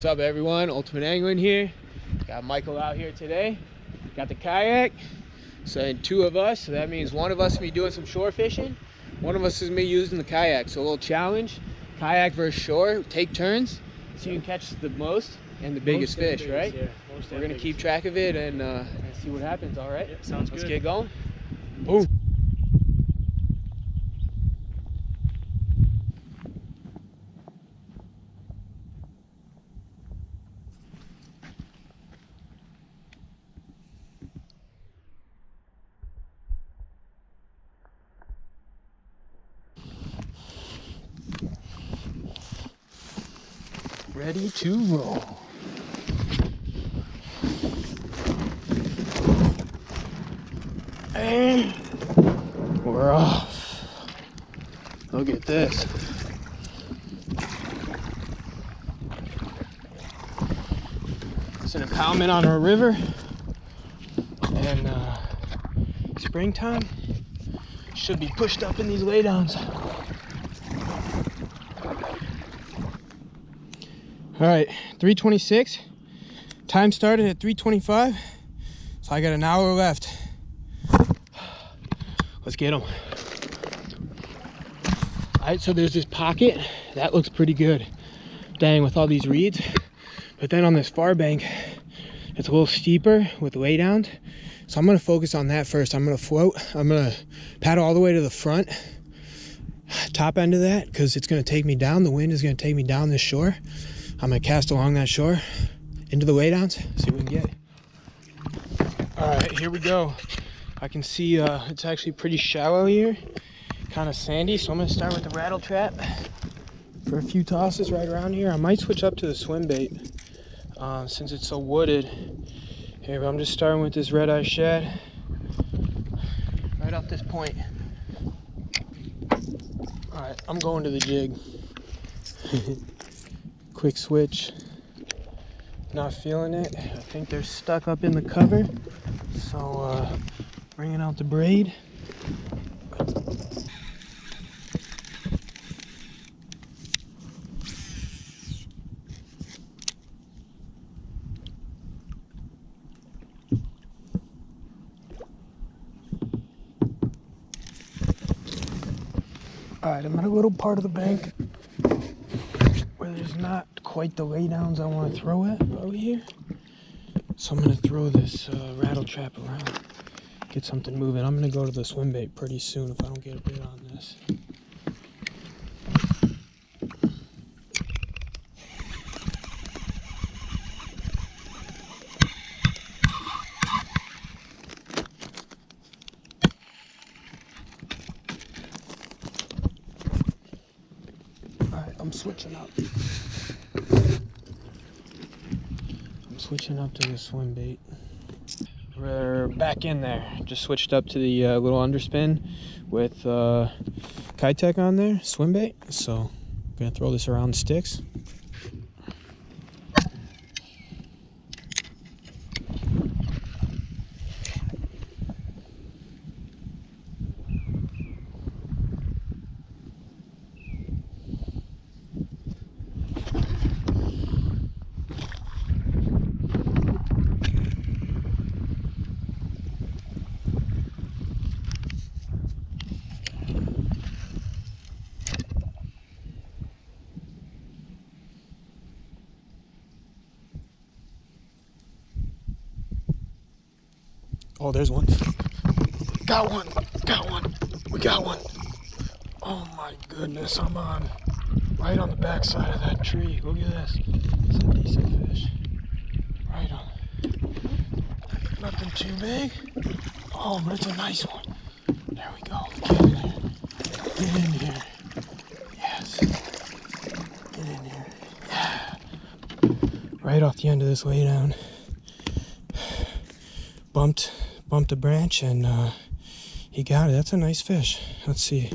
What's up everyone, Ultimate Angling here. Got Michael out here today. Got the kayak, so two of us, so that means one of us will be doing some shore fishing, one of us is me using the kayak. So a little challenge, kayak versus shore, take turns so you can catch the most and the biggest fish, right? Yeah, we're gonna keep track of it and see what happens. All right, yep, sounds good. Let's get going. Boom. Ready to roll. And we're off. Look at this. It's an impoundment on our river, and springtime should be pushed up in these laydowns. All right, 3:26. Time started at 3:25, so I got an hour left. Let's get them. All right, so there's this pocket that looks pretty good, dang, with all these reeds. But then on this far bank, it's a little steeper with laydowns. So I'm gonna focus on that first. I'm gonna float. I'm gonna paddle all the way to the front, top end of that, because it's gonna take me down. The wind is gonna take me down this shore. I'm gonna cast along that shore into the laydowns, see what we can get. All right, here we go. I can see it's actually pretty shallow here, kind of sandy. So I'm gonna start with the rattle trap for a few tosses right around here. I might switch up to the swim bait since it's so wooded. Here, I'm just starting with this red eye shad right off this point. All right, I'm going to the jig. Quick switch. Not feeling it. I think they're stuck up in the cover. So bringing out the braid. All right, I'm at a little part of the bank where there's not quite the laydowns I want to throw at over here. So I'm gonna throw this rattle trap around, get something moving. I'm gonna go to the swim bait pretty soon if I don't get a bit on this. I'm switching up. I'm switching up to the swim bait. We're back in there. Just switched up to the little underspin with Kayak on there, swim bait. So I'm gonna throw this around the sticks. Oh, there's one. Got one. Got one. We got one. Oh my goodness, I'm on right on the back side of that tree. Look at this. It's a decent fish. Right on. Nothing too big. Oh, but it's a nice one. There we go. Get in here. Get in here. Yes. Get in here. Yeah. Right off the end of this laydown. Bumped a branch and he got it. That's a nice fish. Let's see.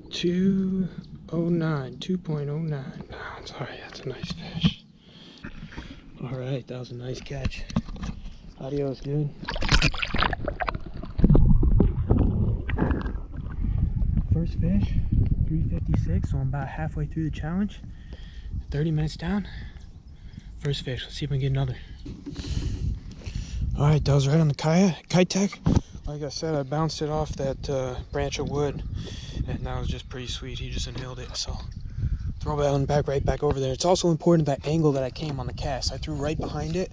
2.09 pounds. All right, that's a nice fish. All right, that was a nice catch. Audio is good. First fish, 356, so I'm about halfway through the challenge. 30 minutes down. First fish. Let's see if we can get another. All right, that was right on the Kayak. Like I said, I bounced it off that branch of wood, and that was just pretty sweet. He just nailed it. So throw that one back, right back over there. It's also important that angle that I came on the cast. I threw right behind it,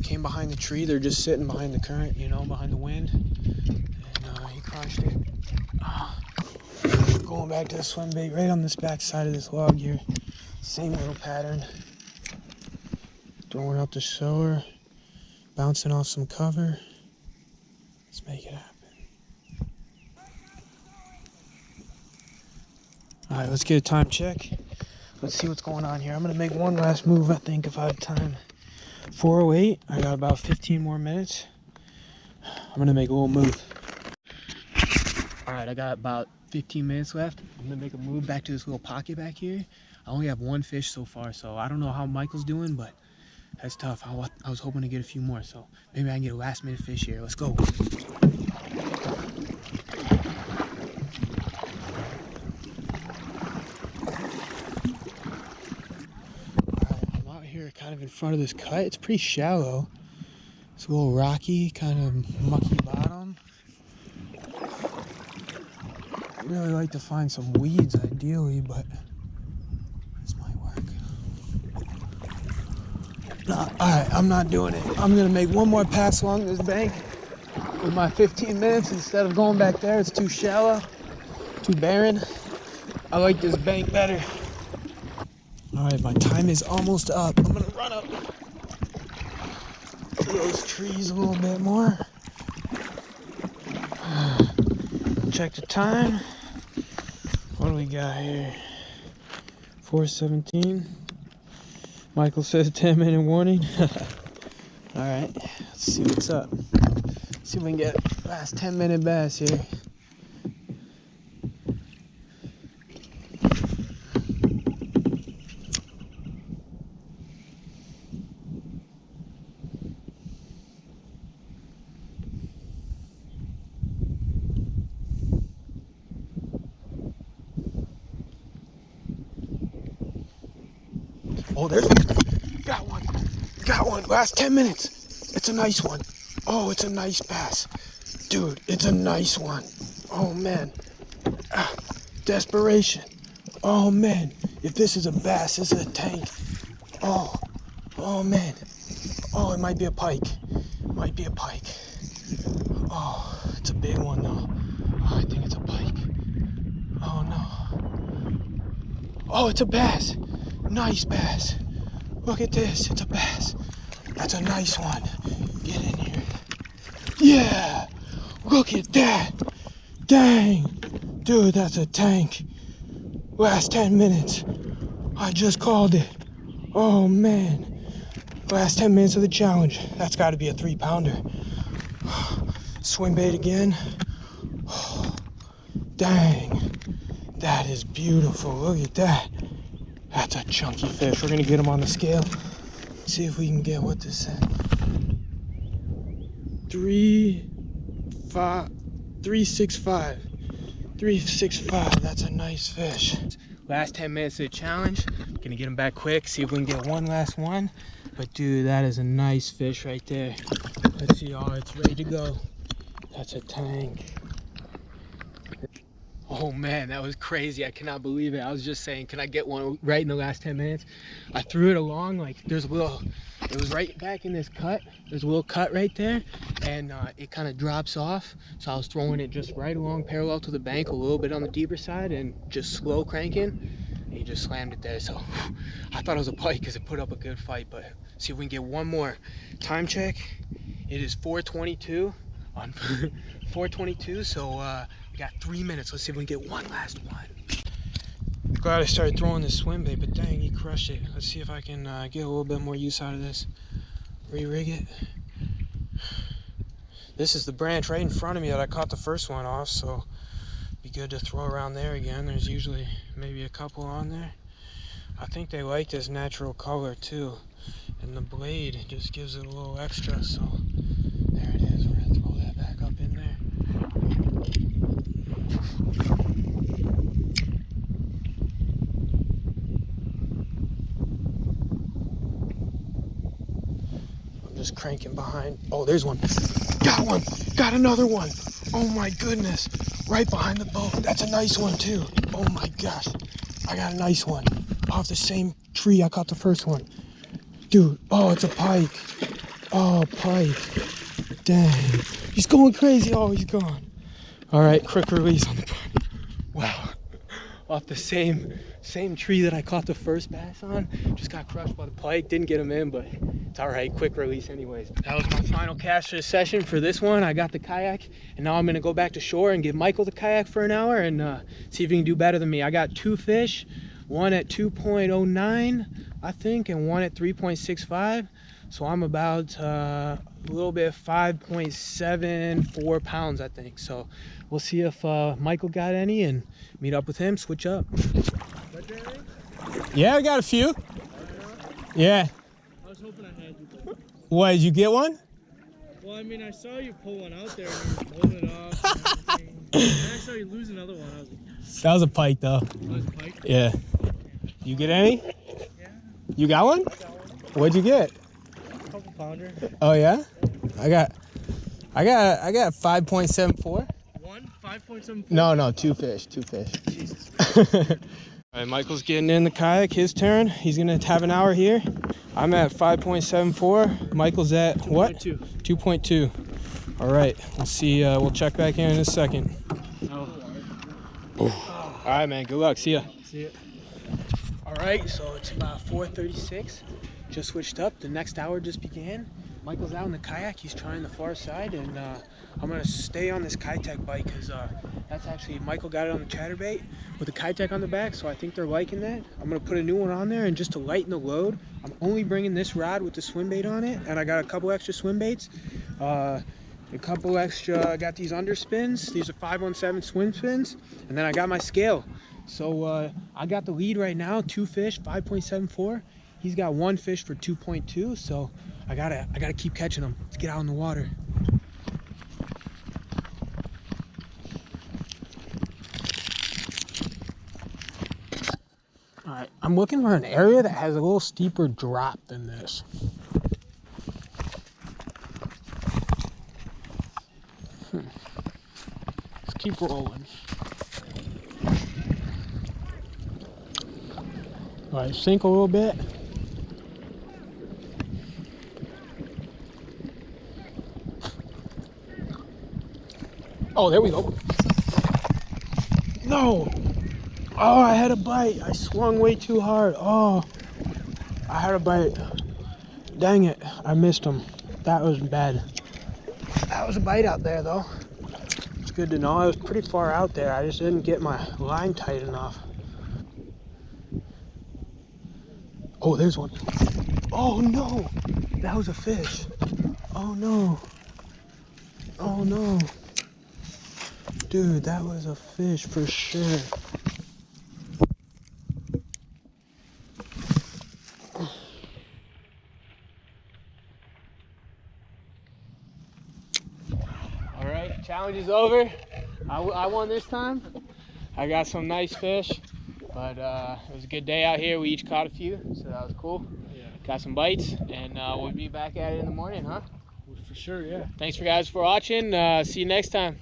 came behind the tree. They're just sitting behind the current, you know, behind the wind, and he crunched it. Going back to the swim bait right on this back side of this log here. Same little pattern. Throwing out the shower, bouncing off some cover. Let's make it happen. All right, let's get a time check. Let's see what's going on here. I'm gonna make one last move, I think, if I have time. 4:08, I got about 15 more minutes. I'm gonna make a little move. All right, I got about 15 minutes left. I'm gonna make a move back to this little pocket back here. I only have one fish so far, so I don't know how Michael's doing, but that's tough. I was hoping to get a few more, so maybe I can get a last minute fish here. Let's go. Here kind of in front of this cut. It's pretty shallow. It's a little rocky, kind of mucky bottom. I'd really like to find some weeds ideally, but this might work. No, alright, I'm not doing it. I'm gonna make one more pass along this bank with my 15 minutes instead of going back there. It's too shallow, too barren. I like this bank better. All right, my time is almost up. I'm gonna run up to those trees a little bit more. Check the time. What do we got here? 4:17. Michael says 10-minute warning. All right, let's see what's up. See if we can get last 10-minute bass here. Oh, there's one. Got one. Got one. Last 10 minutes. It's a nice one. Oh, it's a nice bass. Dude, it's a nice one. Oh, man. Desperation. Oh, man. If this is a bass, this is a tank. Oh. Oh, man. Oh, it might be a pike. Might be a pike. Oh, it's a big one, though. Oh, I think it's a pike. Oh, no. Oh, it's a bass. Nice bass. Look at this. It's a bass. That's a nice one. Get in here. Yeah. Look at that. Dang. Dude, that's a tank. Last 10 minutes. I just called it. Oh, man. Last 10 minutes of the challenge. That's got to be a 3-pounder. Swim bait again. Dang. That is beautiful. Look at that. That's a chunky fish. We're gonna get him on the scale. See if we can get what this said. 365. 365. That's a nice fish. Last 10 minutes of the challenge. Gonna get him back quick. See if we can get one last one. But dude, that is a nice fish right there. Let's see. Oh, it's ready to go. That's a tank. Oh man, that was crazy. I cannot believe it. I was just saying, can I get one right in the last 10 minutes? I threw it along, like there's a little, it was right back in this cut. There's a little cut right there, and it kind of drops off. So I was throwing it just right along parallel to the bank, a little bit on the deeper side, and just slow cranking. And he just slammed it there. So I thought it was a pike because it put up a good fight, but see if we can get one more. Time check. It is 4:22 on 4:22, so we got 3 minutes. Let's see if we can get one last one. Glad I started throwing this swim bait, but dang, he crushed it. Let's see if I can get a little bit more use out of this. Re-rig it. This is the branch right in front of me that I caught the first one off, so be good to throw around there again. There's usually maybe a couple on there. I think they like this natural color too, and the blade just gives it a little extra, so there it is. We're gonna throw that back up in there. just cranking behind. Oh, there's one. Got one. Got another one. Oh my goodness. Right behind the boat. That's a nice one too. Oh my gosh. I got a nice one. Off the same tree I caught the first one. Dude, oh, it's a pike. Oh, pike. Dang. He's going crazy. Oh, he's gone. All right, quick release on the pike. Wow. Off the same tree that I caught the first bass on. Just got crushed by the pike. Didn't get him in, but it's all right. Quick release anyways. That was my final cast for the session for this one. I got the kayak, and now I'm going to go back to shore and give Michael the kayak for an hour and see if he can do better than me. I got 2 fish, one at 2.09, I think, and one at 3.65. So I'm about a little bit 5.74 pounds, I think. So we'll see if Michael got any and meet up with him, switch up. Yeah, I got a few. Yeah. I was hoping I had you. But... What, did you get one? Well, I mean, I saw you pull one out there and you were holding it off and everything. And then I saw you lose another one. I was like, that was a pike, though. that was a pike? Yeah. You get any? Yeah. You got one? I got one. What'd you get? A couple pounder. Oh, yeah? I got 5.74. One? 5.74? No, 2 fish. Jesus. All right, Michael's getting in the kayak, his turn. He's gonna have an hour here. I'm at 5.74. Michael's at 2. what? 2.2. 2.2. All right, we'll see. We'll check back in a second. Oh. All right, man. Good luck. See ya. See it. All right, so it's about 4:36. Just switched up. The next hour just began. Michael's out in the kayak. He's trying the far side, and I'm gonna stay on this Kayak bike because that's actually Michael got it on the chatterbait with the Kayak on the back. So I think they're liking that. I'm gonna put a new one on there, and just to lighten the load, I'm only bringing this rod with the swim bait on it, and I got a couple extra swim baits. I got these underspins. These are 517 swim spins, and then I got my scale. So I got the lead right now. 2 fish, 5.74. He's got 1 fish for 2.2. So I gotta keep catching them. Let's get out in the water. All right, I'm looking for an area that has a little steeper drop than this. Let's keep rolling. All right, sink a little bit. Oh, there we go. No. Oh, I had a bite. I swung way too hard. Oh, I had a bite. Dang it. I missed him. That was bad. That was a bite out there, though. It's good to know. I was pretty far out there. I just didn't get my line tight enough. Oh, there's one. Oh, no. That was a fish. Oh, no. Oh, no. Dude, that was a fish for sure. All right, challenge is over. I won this time. I got some nice fish, but it was a good day out here. We each caught a few, so that was cool. Yeah. Got some bites, and we'll be back at it in the morning, huh? For sure, yeah. Thanks for guys for watching. See you next time.